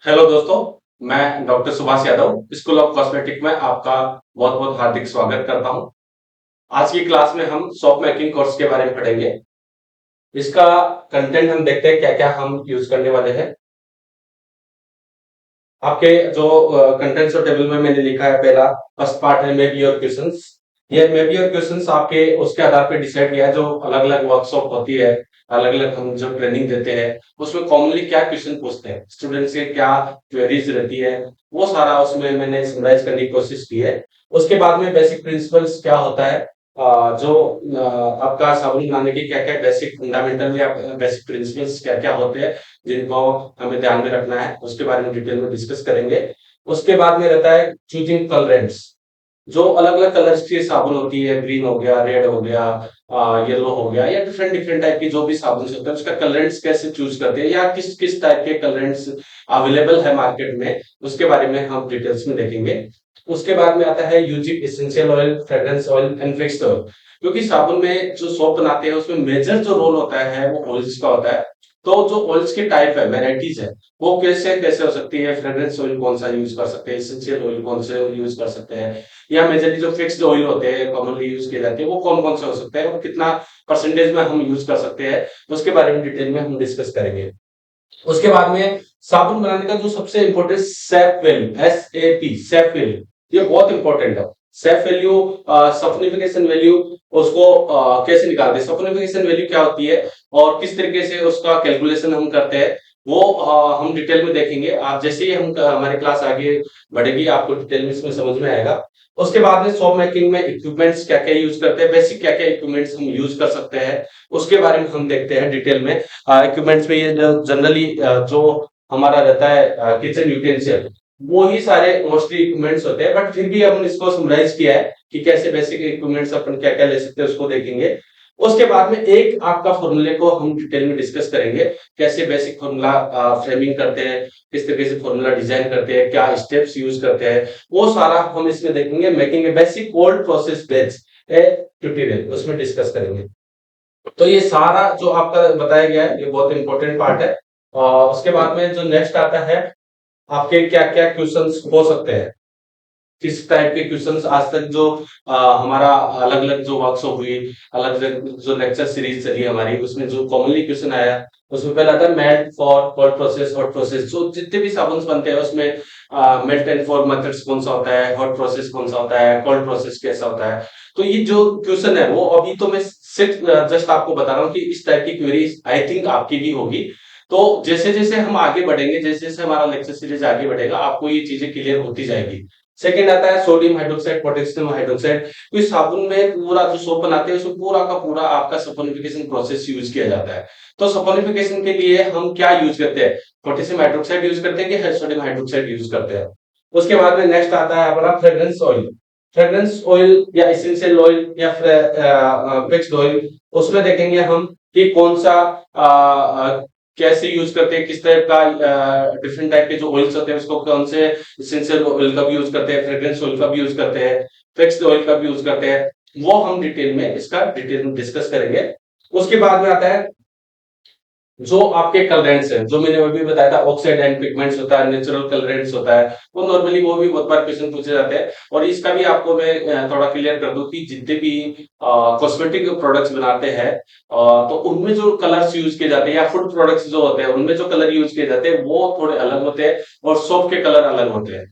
Hello दोस्तों, मैं doctor Subhash Yadav school of cosmetic में आपका बहुत बहुत हार्दिक स्वागत करता हूं। आज की क्लास में हम सोप मेकिंग कोर्स के बारे में पढ़ेंगे। इसका कंटेंट हम देखते हैं क्या क्या हम यूज करने वाले हैं। आपके जो कंटेंट्स और टेबल में मैंने लिखा है, पहला फर्स्ट पार्ट है मे बी योर क्वेश्चंस। ये मे बी योर क्वेश्चंस आपके उसके आधार पर डिसाइड किया है, जो अलग अलग वर्कशॉप होती है, अलग अलग हम जो ट्रेनिंग देते हैं उसमें कॉमनली क्या क्वेश्चन पूछते हैं, स्टूडेंट्स के क्या क्वेरीज रहती है, वो सारा उसमें मैंने समराइज करने की कोशिश की है। उसके बाद में बेसिक प्रिंसिपल्स क्या होता है, जो आपका साबुन बनाने के क्या क्या बेसिक फंडामेंटल या बेसिक प्रिंसिपल्स क्या क्या होते हैं जिनको हमें ध्यान में रखना है, उसके बारे में डिटेल में डिस्कस करेंगे। उसके बाद में रहता है चूजिंग कलरेंट्स। जो अलग अलग कलर्स की साबुन होती है, ग्रीन हो गया, रेड हो गया, येलो हो गया, या डिफरेंट डिफरेंट टाइप की जो भी साबुन होते हैं उसका कलरेंट्स कैसे चूज करते हैं, या किस किस टाइप के कलरेंट्स अवेलेबल है मार्केट में, उसके बारे में हम डिटेल्स में देखेंगे। उसके बाद में आता है using essential oil, fragrance oil and fixed oil. क्योंकि साबुन में जो सोप बनाते हैं उसमें मेजर जो रोल होता है वो ऑयल्स का होता है। तो जो ऑयल्स की टाइप है, वेराइटीज है, वो कैसे कैसे हो सकती है, फ्रेग्रेंस ऑयल कौन सा यूज कर सकते हैं, एसेंशियल ऑयल कौन से यूज कर सकते हैं, या मेजरली जो फिक्स्ड ऑयल होते हैं कॉमनली यूज किए जाते हैं वो कौन कौन से हो सकते हैं और कितना परसेंटेज में हम यूज कर सकते हैं, उसके बारे में डिटेल में हम डिस्कस करेंगे। उसके बाद में साबुन बनाने का जो सबसे important safe value, SAP, safe value, ये बहुत इंपॉर्टेंट है। सेफ वैल्यू, सफनिफिकेशन वैल्यू, उसको कैसे निकालते हैं, सफनिफिकेशन वैल्यू क्या होती है और किस तरीके से उसका कैलकुलेशन हम करते हैं, वो हम डिटेल में देखेंगे। आप जैसे ही हम हमारी क्लास आगे बढ़ेगी आपको डिटेल में इसमें समझ में आएगा। उसके बाद में सोप मेकिंग में इक्विपमेंट्स क्या क्या यूज करते हैं, बेसिक क्या क्या इक्विपमेंट्स हम यूज कर सकते हैं, उसके बारे में हम देखते हैं डिटेल में। इक्विपमेंट्स में ये जनरली जो हमारा रहता है किचन यूटेंसियल, वो ही सारे मोस्टली इक्विपमेंट्स होते हैं, बट फिर भी हमने इसको समराइज किया है कि कैसे बेसिक इक्विपमेंट्स अपन क्या क्या ले सकते हैं, उसको देखेंगे। उसके बाद में एक आपका फॉर्मूले को हम डिटेल में डिस्कस करेंगे, कैसे बेसिक फॉर्मूला फ्रेमिंग करते हैं, किस तरीके से फॉर्मूला डिजाइन करते हैं, क्या स्टेप्स यूज करते हैं, वो सारा हम इसमें देखेंगे। Making a basic cold process बेच ए ट्यूटोरियल, उसमें डिस्कस करेंगे। तो ये सारा जो आपका बताया गया है ये बहुत इंपॉर्टेंट पार्ट है। और उसके बाद में जो नेक्स्ट आता है, आपके क्या क्या क्वेश्चंस हो सकते हैं, किस टाइप के क्वेश्चंस आज तक जो हमारा अलग अलग जो वर्कशॉप हुई, अलग अलग जो लेक्चर सीरीज चली हमारी, उसमें जो कॉमनली क्वेश्चन आया, उसमें पहला आता है melt for cold process, hot process. जो जितने भी साबुन बनते हैं उसमें मेल्ट एंड फॉर मेथड्स कौन सा होता है, हॉट प्रोसेस कौन सा होता है, कोल्ड प्रोसेस कैसा होता है। तो ये जो क्वेश्चन है वो अभी तो मैं सिर्फ जस्ट आपको बता रहा हूँ कि इस टाइप की क्वेरी आई थिंक आपकी भी होगी। तो जैसे जैसे हम आगे बढ़ेंगे, जैसे जैसे हमारा लेक्चर सीरीज आगे बढ़ेगा, आपको ये चीजें क्लियर होती जाएगी। सेकंड आता है सोडियम हाइड्रोक्साइड, पोटेशियम हाइड्रोक्साइड। तो इस साबुन में पूरा जो सोप बनाते हैं उसमें पूरा का पूरा आपका सपोनिफिकेशन प्रोसेस यूज किया जाता है। तो सपोनिफिकेशन के लिए हम क्या यूज करते हैं, पोटेशियम हाइड्रोक्साइड यूज करते हैं कि सोडियम हाइड्रोक्साइड यूज करते हैं। उसके बाद में नेक्स्ट आता है अपना फ्रेग्रेंस ऑयल। फ्रेग्रेंस ऑयल या एसेंशियल ऑयल या फिक्स्ड ऑयल, उसमें देखेंगे हम कि कौन सा कैसे यूज करते हैं, किस टाइप का डिफरेंट टाइप के जो ऑयल्स होते हैं उसको कौन से एसेंशियल ऑयल का भी यूज करते हैं, फ्रेग्रेंस ऑयल का भी यूज करते हैं, फिक्स्ड ऑयल का भी यूज करते हैं, वो हम डिटेल में इसका डिटेल में डिस्कस करेंगे। उसके बाद में आता है जो आपके कलरेंट्स हैं, जो मैंने अभी बताया था, ऑक्साइड एंड पिगमेंट्स होता है, नेचुरल कलरेंट्स होता है, वो नॉर्मली वो भी बहुत बार क्वेश्चन पूछे जाते हैं। और इसका भी आपको मैं थोड़ा क्लियर कर दूं कि जितने भी कॉस्मेटिक प्रोडक्ट्स बनाते हैं तो उनमें जो कलर्स यूज किए जाते हैं, या फूड प्रोडक्ट्स जो होते हैं उनमें जो कलर यूज किए जाते हैं वो थोड़े अलग होते हैं और सोप के कलर अलग होते हैं।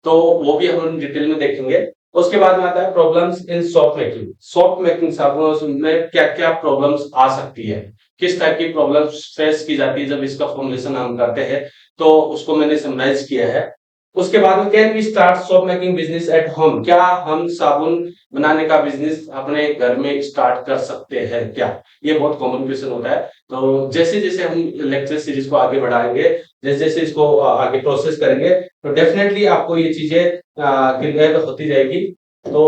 तो वो भी हम डिटेल में देखेंगे। उसके बाद में आता है problems in soft making. Soft making साबुन में क्या क्या प्रॉब्लम्स आ सकती है, किस टाइप की प्रॉब्लम्स फेस की जाती है जब इसका फॉर्मुलेशन हम करते हैं, तो उसको मैंने समराइज किया है। उसके बाद में can we start soap making business at home, क्या हम साबुन बनाने का बिजनेस अपने घर में स्टार्ट कर सकते हैं क्या, ये बहुत कॉमन क्वेश्चन होता है। तो जैसे जैसे हम लेक्चर सीरीज को आगे बढ़ाएंगे, जैसे जैसे इसको आगे प्रोसेस करेंगे, तो डेफिनेटली आपको ये चीजें क्लियर होती जाएगी। तो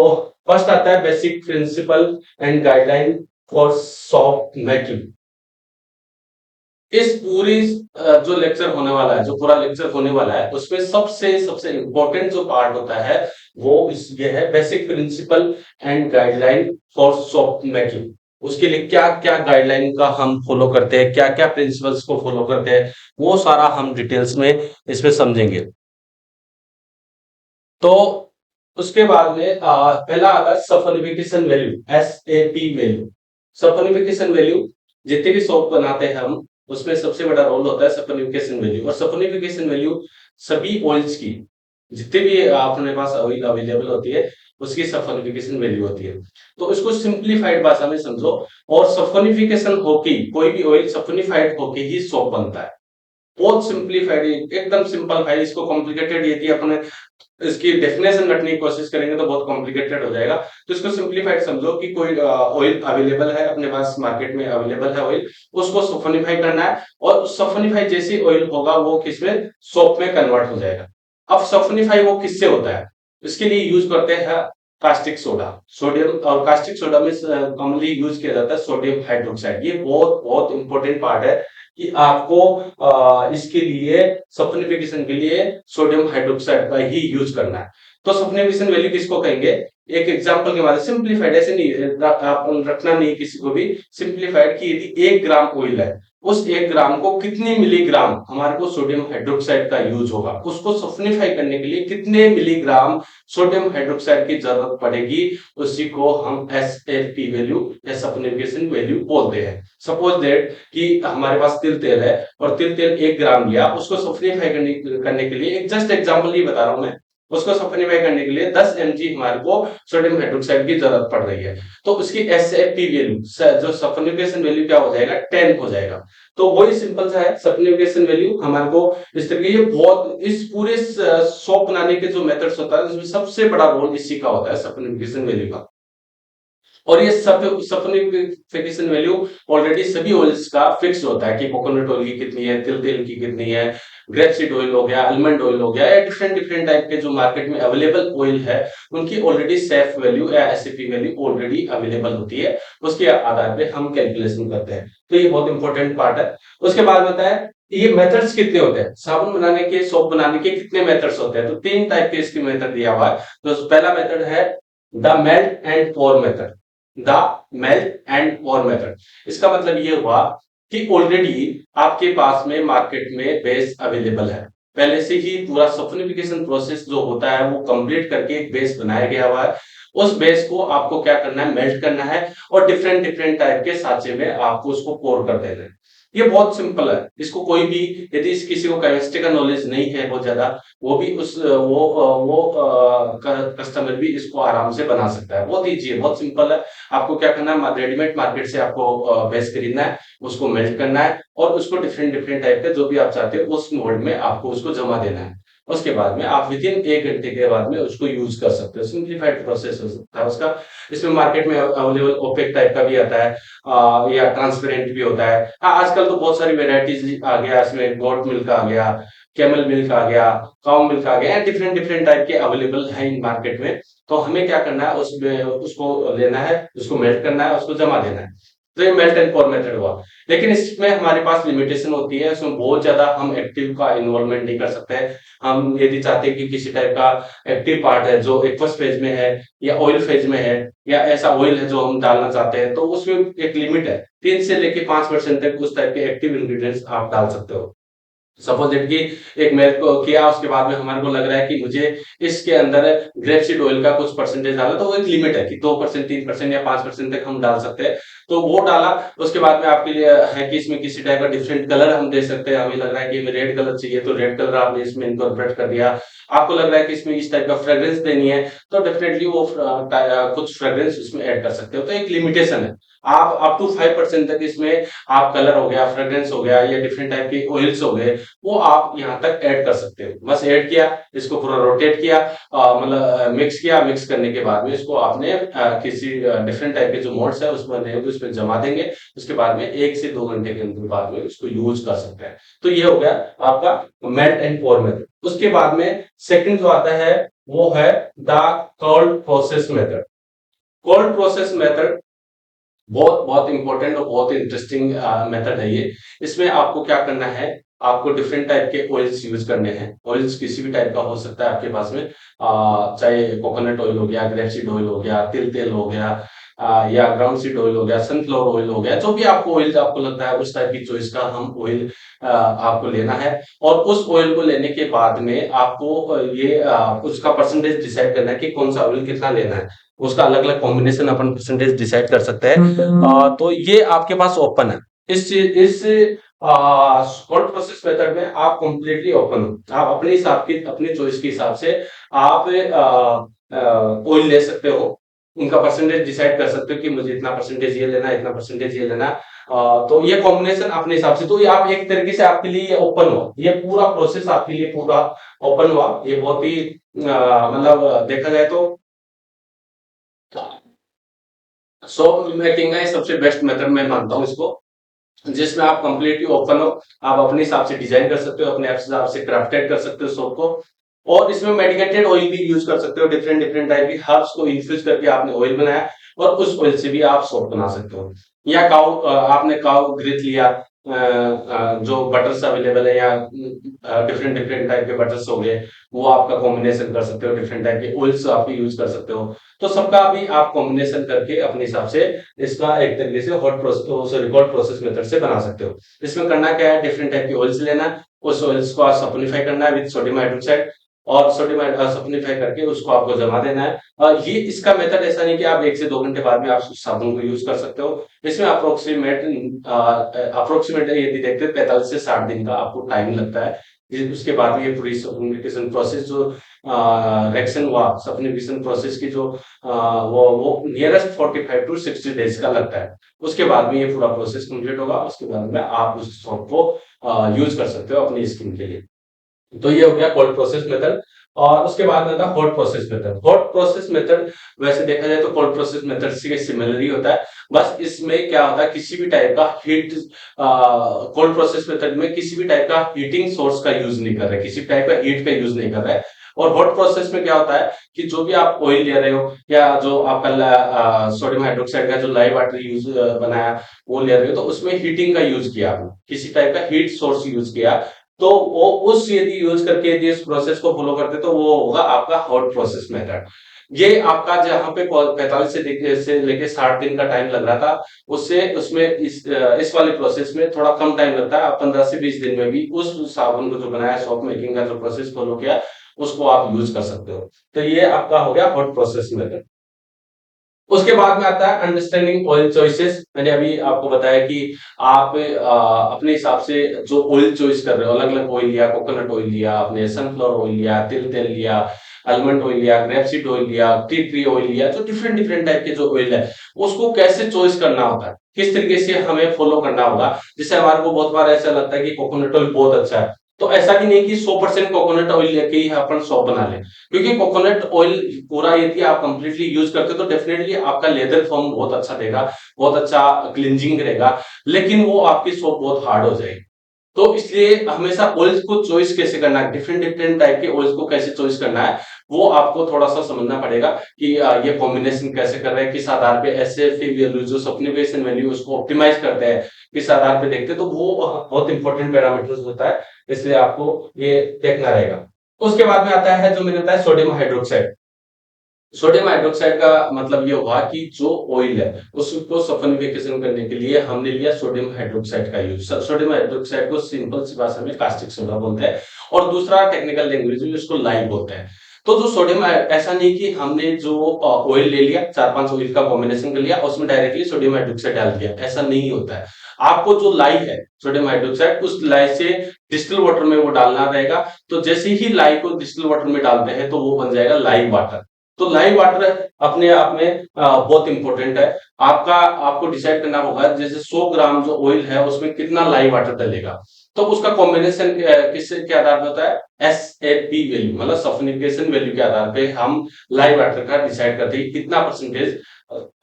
फर्स्ट आता है basic principle and guideline for shop making. इस पूरी जो लेक्चर होने वाला है, जो पूरा लेक्चर होने वाला है, उसमें सबसे सबसे इंपॉर्टेंट जो पार्ट होता है वो ये है basic principle and guideline for soap making. उसके लिए क्या क्या गाइडलाइन का हम फॉलो करते हैं, क्या क्या प्रिंसिपल्स को फॉलो करते हैं, वो सारा हम डिटेल्स में इसमें समझेंगे। तो उसके बाद में पहला आता है सफलिफिकेशन वैल्यू, SAP वैल्यू। सफलिफिकेशन वैल्यू, जितने भी सोप बनाते हैं हम, उसमें सबसे बड़ा रोल होता है सफलिफिकेशन वैल्यू। और सफलिफिकेशन वैल्यू सभी ऑयल्स की, जितने भी अपने पास ऑयल अवेलेबल होती है, उसकी सफलिफिकेशन वैल्यू होती है। तो इसको सिंप्लीफाइड भाषा में समझो। और सफलिफिकेशन होके कोई भी ऑयल सफलिफाइड होके ही सोप बनता है। बहुत सिंप्लीफाइड, एकदम सिंपल है। इसको कॉम्प्लिकेटेड यदि अपने इसकी डेफिनेशन रखने की कोशिश करेंगे तो बहुत कॉम्प्लिकेटेड हो जाएगा। तो इसको सिंप्लीफाइड समझो कि कोई ऑयल अवेलेबल है अपने पास, मार्केट में अवेलेबल है ऑयल, उसको सफनिफाई करना है। और सफनिफाई जैसी ऑयल होगा वो किसमें, सोप में कन्वर्ट हो जाएगा। अब सफनिफाई वो किससे होता है, इसके लिए यूज करते हैं कास्टिक सोडा। सोडियम और कास्टिक सोडा में कॉमनली यूज किया जाता है सोडियम हाइड्रोक्साइड। ये बहुत बहुत इंपॉर्टेंट पार्ट है कि आपको इसके लिए सप्लीफिकेशन के लिए सोडियम हाइड्रोक्साइड का ही यूज करना है। तो सप्लीफिकेशन वैल्यू किसको कहेंगे, एक एग्जांपल के बाद सिंप्लीफाइड, ऐसे नहीं आप रखना नहीं किसी को भी, सिंप्लीफाइड की यदि 1 ग्राम ऑयल है, उस 1 ग्राम को कितनी मिलीग्राम हमारे को सोडियम हाइड्रोक्साइड का यूज होगा, उसको सप्लीफाई करने के लिए कितने मिलीग्राम सोडियम हाइड्रोक्साइड की जरूरत पड़ेगी, उसी को हम SAP वैल्यू या सप्लीफिकेशन वैल्यू बोलते हैं। सपोज दैट कि हमारे पास तिल तेल है, और तिल तेल 1 ग्राम लिया, उसको सप्लीफाई करने के लिए, एक जस्ट एग्जांपल ही बता रहा हूं मैं, उसको सप्लीफाई करने के लिए 10 mg हमारे को सोडियम हाइड्रोक्साइड की जरूरत पड़ रही है। तो उसकी SAP वैल्यू जो सप्लीफिकेशन वैल्यू क्या हो जाएगा, 10 हो जाएगा। तो वही सिंपल सा है सप्लीफिकेशन वैल्यू हमारे को इस तरीके, ये बहुत इस पूरे सोप बनाने के जो मेथड्स होता है उसमें सबसे बड़ा रोल इसी का होता है, सप्लीफिकेशन वैल्यू का। और ये सब सप्लीफिकेशन वैल्यू ऑलरेडी सभी ऑयल्स का फिक्स होता है कि कोकोनट ऑयल की कितनी है, तिल तेल की कितनी है, ग्रेप सीड ऑयल हो गया, आलमंड ऑयल हो गया, या डिफरेंट डिफरेंट टाइप के जो मार्केट में अवेलेबल ऑयल है, उनकी ऑलरेडी सेफ वैल्यू या SAP वैल्यू ऑलरेडी अवेलेबल होती है। उसके आधार पे हम कैलकुलेशन करते हैं। तो ये बहुत इंपॉर्टेंट पार्ट है। उसके बाद बताए ये मेथड्स कितने होते हैं, साबुन बनाने के, सोप बनाने के कितने मेथड्स होते हैं। तो 3 टाइप के इसके मेथड दिया हुआ है। तो पहला मेथड है the melt and pour method. The melt and pour method, इसका मतलब ये हुआ कि ऑलरेडी आपके पास में मार्केट में बेस अवेलेबल है, पहले से ही पूरा सप्लीफिकेशन प्रोसेस जो होता है वो कंप्लीट करके एक बेस बनाया गया हुआ है। उस बेस को आपको क्या करना है, मेल्ट करना है, और डिफरेंट डिफरेंट टाइप के सांचे में आपको उसको पोर कर देना है। ये बहुत सिंपल है। इसको कोई भी, यदि किसी को केमिस्ट्री का नॉलेज नहीं है बहुत ज्यादा, वो भी उस वो कस्टमर भी इसको आराम से बना सकता है। बहुत ईजी है, बहुत सिंपल है। आपको क्या करना है, रेडीमेड मार्केट से आपको बेस खरीदना है, उसको मेल्ट करना है, और उसको डिफरेंट डिफरेंट टाइप के जो भी आप चाहते हो उस मोल्ड में आपको उसको जमा देना है। उसके बाद में आप विद इन 1 घंटे के बाद में उसको यूज कर सकते हो। सिंप्लीफाइड प्रोसेस हो सकता है उसका। इसमें मार्केट में अवेलेबल ओपेक टाइप का भी आता है, या ट्रांसपेरेंट भी होता है। हाँ, आजकल तो बहुत सारी वेराइटीज आ गया, इसमें गोट मिल्क आ गया, कैमल मिल्क आ गया, काउ मिल्क आ गया, डिफरेंट डिफरेंट टाइप के अवेलेबल है इन मार्केट में। तो हमें क्या करना है, उसमें उसको लेना है, उसको मेल्ट करना है, उसको जमा देना है। तो ये मेल्ट एंड पोर मेथड हुआ। लेकिन इसमें हमारे पास लिमिटेशन होती है, उसमें बहुत ज्यादा हम एक्टिव का इन्वॉल्वमेंट नहीं कर सकते। हम यदि चाहते हैं कि किसी टाइप का एक्टिव पार्ट है जो एक्वस फेज में है, या ऑयल फेज में है, या ऐसा ऑयल है जो हम डालना चाहते हैं, तो उसमें एक लिमिट है, 3 से लेके 5% तक उस टाइप के एक्टिव इंग्रेडिएंट्स आप डाल सकते हो। सपोज दैट कि एक मेरे को किया, उसके बाद में हमारे को लग रहा है कि मुझे इसके अंदर ग्रेप सीड ऑयल का कुछ परसेंटेज डाला, तो वो एक लिमिट है कि 2%, 3% या 5% तक हम डाल सकते हैं। तो वो डाला, उसके बाद में आपके लिए है कि इसमें किसी टाइप का डिफरेंट कलर हम दे सकते हैं। हमें लग रहा है कि हमें रेड कलर चाहिए, तो रेड कलर आपने इसमें इनकॉर्पोरेट कर दिया। आपको लग रहा है कि इसमें इस टाइप का फ्रेग्रेंस देनी है, तो डेफिनेटली वो कुछ फ्रेग्रेंस उसमें ऐड कर सकते हो। तो एक लिमिटेशन है। आप अप टू 5% तक इसमें आप कलर हो गया, फ्रेग्रेंस हो गया, या डिफरेंट टाइप के ऑयल्स हो गए, वो आप यहाँ तक ऐड कर सकते हो। बस ऐड किया, इसको पूरा रोटेट किया, मतलब मिक्स किया। मिक्स करने के बाद में इसको आपने किसी डिफरेंट टाइप के जो मोड्स है उसमें उसमें जमा देंगे। उसके बाद में 1 से 2 घंटे के अंदर बाद में उसको यूज कर सकते हैं। तो ये हो गया आपका मेल्ट एंड पोर मेथड। उसके बाद में सेकंड जो आता है वो है the cold process method. Cold process method बहुत बहुत इंपॉर्टेंट और बहुत इंटरेस्टिंग मेथड है ये। इसमें आपको क्या करना है, आपको डिफरेंट टाइप के ऑयल्स यूज करने हैं। ऑयल्स किसी भी टाइप का हो सकता है आपके पास में, चाहे कोकोनट ऑयल हो गया, ग्रेपसीड ऑयल हो गया, तिल तेल हो गया, या ग्राउंड सीड ऑयल हो गया, सनफ्लावर ऑयल हो गया, जो भी आपको ऑयल आपको लगता है उस टाइप की चॉइस का हम ऑयल आपको लेना है। और उस ऑयल को लेने के बाद में आपको उसका परसेंटेज डिसाइड करना है कि कौन सा ऑयल कितना लेना है। उसका अलग अलग कॉम्बिनेशन अपन परसेंटेज डिसाइड कर सकते हैं। तो ये आपके पास ओपन है। इस शॉर्ट प्रोसेस मेथड में आप कंप्लीटली ओपन हो, आप अपने हिसाब की अपनी चॉइस के हिसाब से आप ऑयल ले सकते हो, उनका परसेंटेज डिसाइड कर सकते हो कि मुझे इतना परसेंटेज ये लेना है, इतना परसेंटेज ये लेना है। तो ये कॉम्बिनेशन अपने हिसाब से, तो ये आप एक तरीके से आपके लिए ओपन हुआ, ये पूरा प्रोसेस आपके लिए पूरा ओपन हुआ। ये बहुत ही मतलब देखा जाए तो सोप मेकिंग का ये सबसे बेस्ट मेथड मैं मानता हूँ इसको, जिसमें आप कंप्लीटली ओपन हो, आप अपने हिसाब से डिजाइन कर सकते हो, अपने हिसाब से क्राफ्टेड कर सकते हो सोप को। और इसमें मेडिकेटेड ऑयल भी यूज कर सकते हो, डिफरेंट डिफरेंट टाइप की हर्ब्स को इन्फ्यूज करके आपने ऑयल बनाया, और उस ऑयल से भी आप सोप बना सकते हो। या आपने काउ ग्रीथ लिया, जो बटर्स अवेलेबल है, या डिफरेंट डिफरेंट टाइप के बटर्स हो गए, वो आपका कॉम्बिनेशन कर सकते हो, डिफरेंट टाइप के ऑयल्स आप यूज कर सकते हो। तो सबका भी आप कॉम्बिनेशन करके अपने हिसाब से इसका एक तरीके से hot process sorry hot process method से बना सकते हो। इसमें करना क्या है, डिफरेंट टाइप की ऑयल्स लेना है, उस ऑयल्स को सप्लीफाई करना है विद सोडियम हाइड्रोक्साइड, और सोडियम सप्लीफाई करके उसको आपको जमा देना है। ये इसका मेथड ऐसा नहीं कि आप 1 से 2 घंटे बाद में आप उस साबुन को यूज कर सकते हो। इसमें अप्रोक्सीमेट यदि देखते हैं 45 से 60 दिन का आपको टाइम लगता है। उसके बाद में ये पूरी सप्लीमेंटेशन प्रोसेस जो रेक्शन हुआ, सप्लीमेंटेशन प्रोसेस की जो वो नियरेस्ट 45 to 60 डेज का लगता है। उसके बाद में ये पूरा प्रोसेस कंप्लीट होगा, उसके बाद में आप उस सोप को यूज कर सकते हो अपनी स्किन के लिए। तो ये हो गया कोल्ड प्रोसेस मेथड। और उसके बाद में था hot process method. Hot process method वैसे देखा जाए तो कोल्ड प्रोसेस मेथड से सिमिलर ही होता है, बस इसमें क्या होता है, किसी भी टाइप का हीट कोल्ड प्रोसेस मेथड में किसी भी टाइप का हीटिंग सोर्स का यूज नहीं कर रहे, किसी टाइप का हीट का यूज नहीं कर रहे। और हॉट प्रोसेस में क्या होता है कि जो भी आप ऑयल ले रहे हो, या जो आपका सोडियम हाइड्रोक्साइड का जो लाइव वाटर यूज बनाया वो ले रहे हो, तो उसमें हीटिंग का यूज किया आपने, किसी टाइप का हीट सोर्स यूज किया। तो वो उस यदि यूज करके यदि इस प्रोसेस को फॉलो करते तो वो होगा आपका हॉट प्रोसेस मेथड। ये आपका जहां पे 45 से लेके 60 दिन का टाइम लग रहा था, उससे उसमें इस वाले प्रोसेस में थोड़ा कम टाइम लगता है। आप 15 से 20 दिन में भी उस साबुन को जो बनाया, सोप मेकिंग का जो प्रोसेस फॉलो किया, उसको आप यूज कर सकते हो। तो ये आपका हो गया हॉट प्रोसेस मेथड। उसके बाद में आता है अंडरस्टैंडिंग ऑयल चॉइसेस। मैंने अभी आपको बताया कि आप अपने हिसाब से जो ऑयल चॉइस कर रहे हो, अलग अलग ऑयल लिया, कोकोनट ऑयल लिया, आपने सनफ्लावर ऑयल लिया, तिल तेल लिया, आलमंड ऑयल लिया, ग्रेपसीड ऑयल लिया, टी ट्री ऑयल लिया, जो डिफरेंट डिफरेंट टाइप के जो ऑयल है, उसको कैसे चॉइस करना होता है, किस तरीके से हमें फॉलो करना होगा। जैसे हमारे को बहुत बार ऐसा लगता है कि कोकोनट ऑयल बहुत अच्छा है, तो ऐसा भी नहीं कि 100% कोकोनट ऑयल लेके ही अपन सॉप बना लें, क्योंकि कोकोनट ऑयल पूरा यदि आप कंप्लीटली यूज करते हो तो डेफिनेटली आपका लेदर फॉर्म बहुत अच्छा देगा, बहुत अच्छा क्लिनजिंग रहेगा, लेकिन वो आपकी सोप बहुत हार्ड हो जाएगी। तो इसलिए हमेशा ऑयल्स को चॉइस कैसे करना है, डिफरेंट डिफरेंट टाइप के ऑयल्स को कैसे चॉइस करना है, वो आपको थोड़ा सा समझना पड़ेगा कि ये कॉम्बिनेशन कैसे कर रहे हैं, किस आधार पे एसएफई वैल्यू जो सप्लीमेंटेशन वैल्यू उसको ऑप्टिमाइज करते हैं, किस आधार पे देखते हैं, तो वो बहुत इंपॉर्टेंट पैरामीटर्स होता है, इसलिए आपको ये देखना रहेगा। उसके बाद में आता है जो मैंने बताया सोडियम हाइड्रोक्साइड। सोडियम हाइड्रोक्साइड का मतलब ये हुआ कि जो ऑयल है उसको सल्फोनिफिकेशन करने के लिए हमने लिया सोडियम हाइड्रोक्साइड का यूज। सोडियम हाइड्रोक्साइड को सिंपल सी भाषा में कास्टिक सोडा बोलते हैं, और दूसरा टेक्निकल लैंग्वेज में उसको लाइम बोलते हैं। तो जो सोडियम, ऐसा नहीं कि हमने जो ऑयल ले लिया, 4-5 ऑयल का कॉम्बिनेशन कर लिया, उसमें डायरेक्टली सोडियम हाइड्रोक्साइड डाल दिया, ऐसा नहीं होता है। आपको जो लाई है सोडियम हाइड्रोक्साइड, उस लाई से डिस्टिल वाटर में वो डालना रहेगा। तो जैसे ही लाई को डिस्टिल वाटर में डालते हैं तो वो बन जाएगा लाइव वाटर। तो लाइव वाटर अपने आप में बहुत इंपॉर्टेंट है। आपको डिसाइड करना होगा जैसे 100 ग्राम जो ऑयल है उसमें कितना लाइव वाटर डलेगा, तो उसका कॉम्बिनेशन किससे के आधार पर होता है, एसएपी वैल्यू, मतलब सल्फोनिफिकेशन वैल्यू के आधार पे हम लाइव वाटर का डिसाइड करते हैं कितना परसेंटेज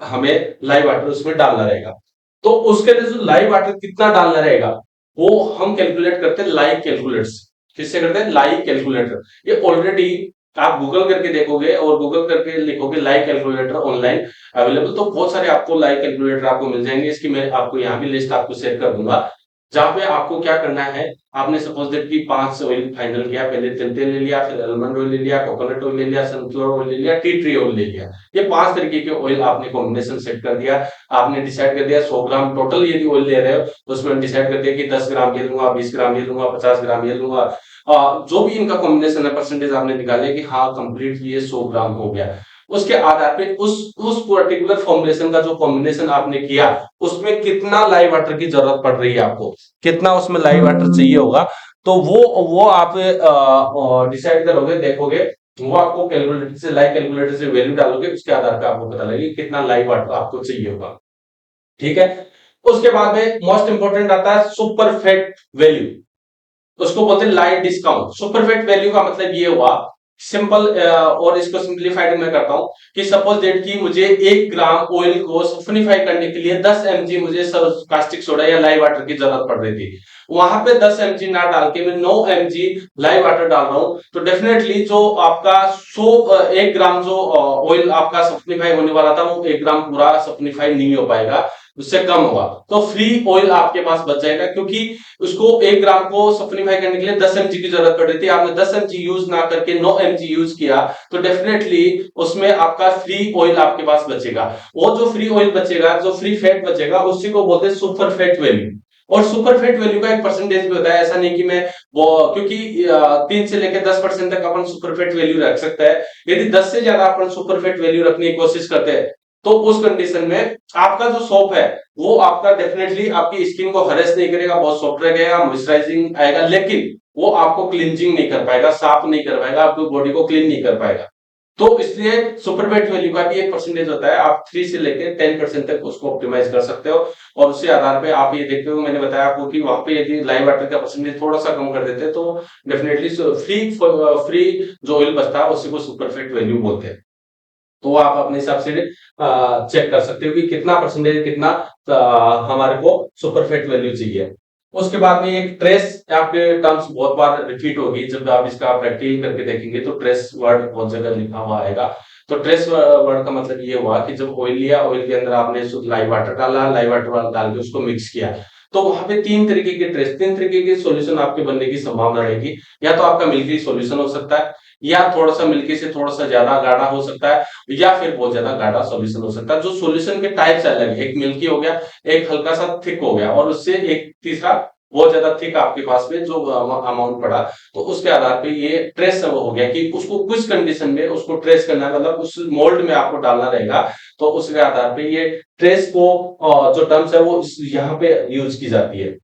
हमें लाइव वाटर उसमें डालना रहेगा। तो उसके लिए जो लाइव वाटर कितना डालना रहेगा वो हम कैलकुलेट करते हैं लाइव कैलकुलेटर्स। किससे करते हैं, लाइव कैलकुलेटर। ये ऑलरेडी आप गूगल करके देखोगे और गूगल करके लिखोगे लाइव कैलकुलेटर ऑनलाइन अवेलेबल, तो बहुत सारे आपको लाइव कैलकुलेटर आपको मिल जाएंगे। इसकी मैं आपको यहाँ भी लिस्ट आपको शेयर कर दूंगा। जहाँ पे आपको क्या करना है, आपने सपोज दैट कि 5 ऑयल फाइनल किया, पहले तिल तेल ले लिया, फिर आलमंड ऑयल ले लिया, कोकोनट ऑयल ले लिया, सनफ्लावर ऑयल ले लिया, टी ट्री ऑयल ले लिया। ये 5 तरीके के ऑयल आपने कॉम्बिनेशन सेट कर दिया। आपने डिसाइड कर दिया 100 ग्राम टोटल यदि ऑयल ले रहे हो, तो उसमें डिसाइड कर दिया कि 10 ग्राम ये लूंगा, 20 ग्राम ये लूंगा, 50 ग्राम ये लूंगा। जो भी इनका कॉम्बिनेशन है, परसेंटेज आपने निकाले कि हाँ कंप्लीट ये 100 ग्राम हो गया। उसके आधार पे उस पर्टिकुलर फॉर्मुलेशन का जो कॉम्बिनेशन आपने किया, उसमें कितना लाइव वाटर की जरूरत पड़ रही है आपको, कितना उसमें लाइव वाटर चाहिए होगा, तो वो आप डिसाइड करोगे, देखोगे। वो आपको कैलकुलेटर से, लाइव कैलकुलेटर से वैल्यू डालोगे, उसके आधार पे आपको पता लगेगा कितना लाइव वाटर आपको चाहिए होगा। ठीक है। उसके बाद में मोस्ट इंपोर्टेंट आता है सुपर फैट वैल्यू। उसको बोलते हैं लाइट डिस्काउंट। सुपरफेट वैल्यू का मतलब ये हुआ, सिंपल, और इसको सिंप्लीफाइड मैं करता हूं कि सपोज दैट कि मुझे 1 ग्राम ऑयल को सल्फोनीफाई करने के लिए 10 mg मुझे कास्टिक सोडा या लाइव वाटर की जरूरत पड़ रही थी। वहां पे 10 mg ना डाल के मैं 9 mg लाइव वाटर डाल रहा हूं, तो डेफिनेटली जो आपका 1 ग्राम जो ऑयल आपका सल्फोनीफाई होने वाला था, वो 1 ग्राम पूरा सल्फोनीफाई नहीं हो पाएगा, उससे कम होगा। तो फ्री ऑयल आपके पास बच जाएगा, क्योंकि उसको 1 ग्राम को सप्लीफाई करने के लिए 10 mg की जरूरत पड़ रही थी, आपने 10 mg यूज ना करके 9 mg यूज किया, तो डेफिनेटली उसमें आपका फ्री ऑयल आपके पास बचेगा। वो जो फ्री ऑयल बचेगा, जो फ्री फैट बचेगा, उसी को बोलते हैं सुपर फैट वैल्यू। और सुपर फैट वैल्यू का एक परसेंटेज भी होता है, ऐसा नहीं कि मैं वो, क्योंकि 3 से लेकर 10% तक अपन सुपर फैट वैल्यू रख सकते हैं। यदि 10 से ज्यादा अपन सुपर फैट वैल्यू रखने की कोशिश करते हैं, तो उस कंडीशन में आपका जो सोप है, वो आपका डेफिनेटली आपकी स्किन को हरेस नहीं करेगा, बहुत सॉफ्ट रहेगा, मॉइस्चराइजिंग आएगा, लेकिन वो आपको क्लींजिंग नहीं कर पाएगा, साफ नहीं कर पाएगा, आपकी बॉडी को क्लीन नहीं कर पाएगा। तो इसलिए सुपर वेट वैल्यू का भी एक परसेंटेज होता है, आप 3 से लेकर 10% तक उसको ऑप्टिमाइज कर सकते हो। और उसके आधार पे आप ये देखते हो, मैंने बताया आपको कि वहां पे यदि लाइव वाटर का परसेंटेज थोड़ा सा कम कर देते हैं, तो डेफिनेटली फ्री जो ऑयल बचता है, उसी को सुपर फेट वैल्यू बोलते हैं। तो आप अपने हिसाब से चेक कर सकते हो कि कितना परसेंटेज, कितना हमारे को सुपरफेट वैल्यू चाहिए। उसके बाद में एक ट्रेस आपके टर्म्स बहुत बार रिपीट होगी, जब आप इसका प्रैक्टिकल करके देखेंगे तो ट्रेस वर्ड बहुत जगह लिखा हुआ आएगा। तो ट्रेस वर्ड का मतलब ये हुआ कि जब ऑयल लिया, ऑयल के अंदर आपने शुद्ध लाइव वाटर डाला, लाइव वाटर डाल के उसको मिक्स किया, तो वहां पे 3 तरीके के सॉल्यूशन आपके बनने की संभावना रहेगी। या तो आपका मिल्की सॉल्यूशन हो सकता है, या थोड़ा सा मिल्की से थोड़ा सा ज्यादा गाढ़ा हो सकता है, या फिर बहुत ज्यादा गाढ़ा सॉल्यूशन हो सकता है। जो सॉल्यूशन के टाइप्स अलग है, एक मिल्की हो गया, एक हल्का सा थिक हो गया, और उससे एक तीसरा बहुत ज्यादा थिक आपके पास में जो अमाउंट पड़ा। तो उसके आधार पे ये ट्रेस हो गया कि उसको कुछ कंडीशन में उसको ट्रेस करना है, मतलब उस मोल्ड में आपको डालना रहेगा। तो उसके आधार पे ये ट्रेस को जो टर्म्स है वो यहाँ पे यूज की जाती है।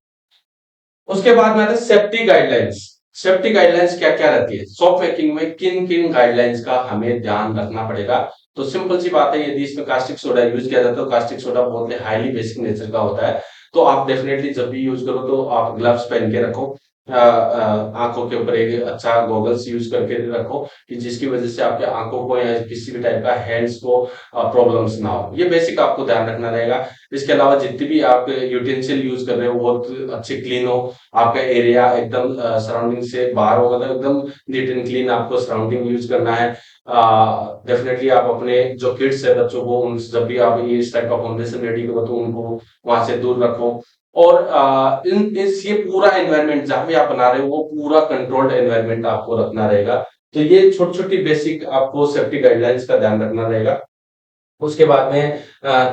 उसके बाद में आता है सेफ्टी गाइडलाइंस। सेफ्टी गाइडलाइंस क्या क्या रहती है, सॉफ्ट पैकिंग में किन किन गाइडलाइंस का हमें ध्यान रखना पड़ेगा। तो सिंपल सी बात है, यदि इसमें कास्टिक सोडा यूज किया जाता है, तो कास्टिक सोडा बहुत ही हाईली बेसिक नेचर का होता है। तो आप डेफिनेटली जब भी यूज करो, तो आप ग्लव्स पहन के रखो, आंखों के ऊपर एक अच्छा गॉगल्स यूज करके रखो, कि जिसकी वजह से आपके आंखों को या किसी भी टाइप का हैंड्स को प्रॉब्लम्स ना हो। ये बेसिक आपको ध्यान रखना रहेगा। इसके अलावा जितनी भी आप यूटेंसिल यूज कर रहे हो, बहुत अच्छे क्लीन हो, आपका एरिया एकदम सराउंडिंग से बाहर हो, मतलब एकदम नीट एंड क्लीन आपको सराउंडिंग यूज करना है। डेफिनेटली आप अपने जो किड्स है, बच्चों को, उन जब भी आप ये इस टाइप का फाउंडेशन रेडी करो, तो उनको वहां से दूर रखो। और इन इस ये पूरा एनवायरनमेंट जहां भी आप बना रहे हो, वो पूरा कंट्रोल्ड एनवायरनमेंट आपको रखना रहेगा। तो ये छोटी छोटी बेसिक आपको सेफ्टी गाइडलाइंस का ध्यान रखना रहेगा। उसके बाद में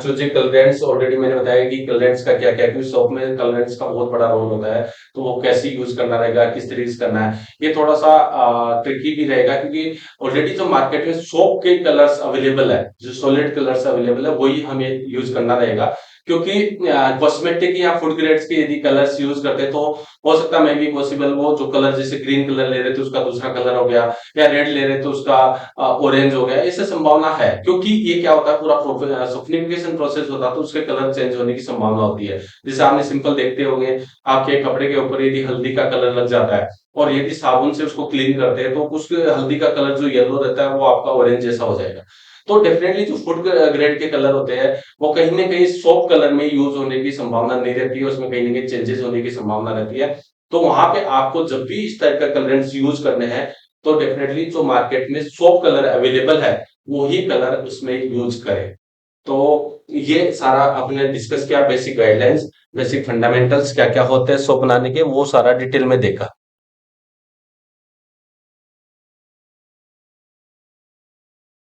चूजिंग कलरेंट्स, ऑलरेडी मैंने बताया कि कलरेंट्स का क्या क्या, क्योंकि सोप में कलरेंट्स का बहुत बड़ा रोल होता है। तो वो कैसे यूज करना रहेगा, किस तरीके से करना है, ये थोड़ा सा ट्रिकी भी रहेगा, क्योंकि ऑलरेडी जो मार्केट में सोप के कलर्स अवेलेबल है, जो सॉलिड कलर्स अवेलेबल है, वही हमें यूज करना रहेगा। क्योंकि कॉस्मेटिक या फूड ग्रेड्स के यदि कलर्स यूज करते हैं, तो हो सकता है मे बी पॉसिबल वो जो कलर, जैसे ग्रीन कलर ले रहे थे उसका दूसरा कलर हो गया, या रेड ले रहे थे उसका ऑरेंज हो गया, ऐसे संभावना है। क्योंकि ये क्या होता है, पूरा सॉफ्टनिफिकेशन प्रोसेस होता है, तो उसके कलर चेंज होने की संभावना होती है। जैसे आपने सिंपल देखते होंगे, आपके कपड़े के ऊपर यदि हल्दी का कलर लग जाता है, और यदि साबुन से उसको क्लीन करते हैं, तो उसके हल्दी का कलर जो येलो रहता है, वो आपका ऑरेंज जैसा हो जाएगा। तो डेफिनेटली जो फूड ग्रेड के कलर होते हैं, वो कहीं ना कहीं सोप कलर में यूज होने की संभावना नहीं रहती है, उसमें कहीं ना कहीं चेंजेस होने की संभावना रहती है। तो वहां पे आपको जब भी इस टाइप का कलरेंट्स यूज करने हैं, तो डेफिनेटली जो मार्केट में सोप कलर अवेलेबल है, वो ही कलर उसमें यूज करें। तो ये सारा आपने डिस्कस किया, बेसिक गाइडलाइंस। बेसिक फंडामेंटल्स क्या क्या होते हैं सोप बनाने के, वो सारा डिटेल में देखा।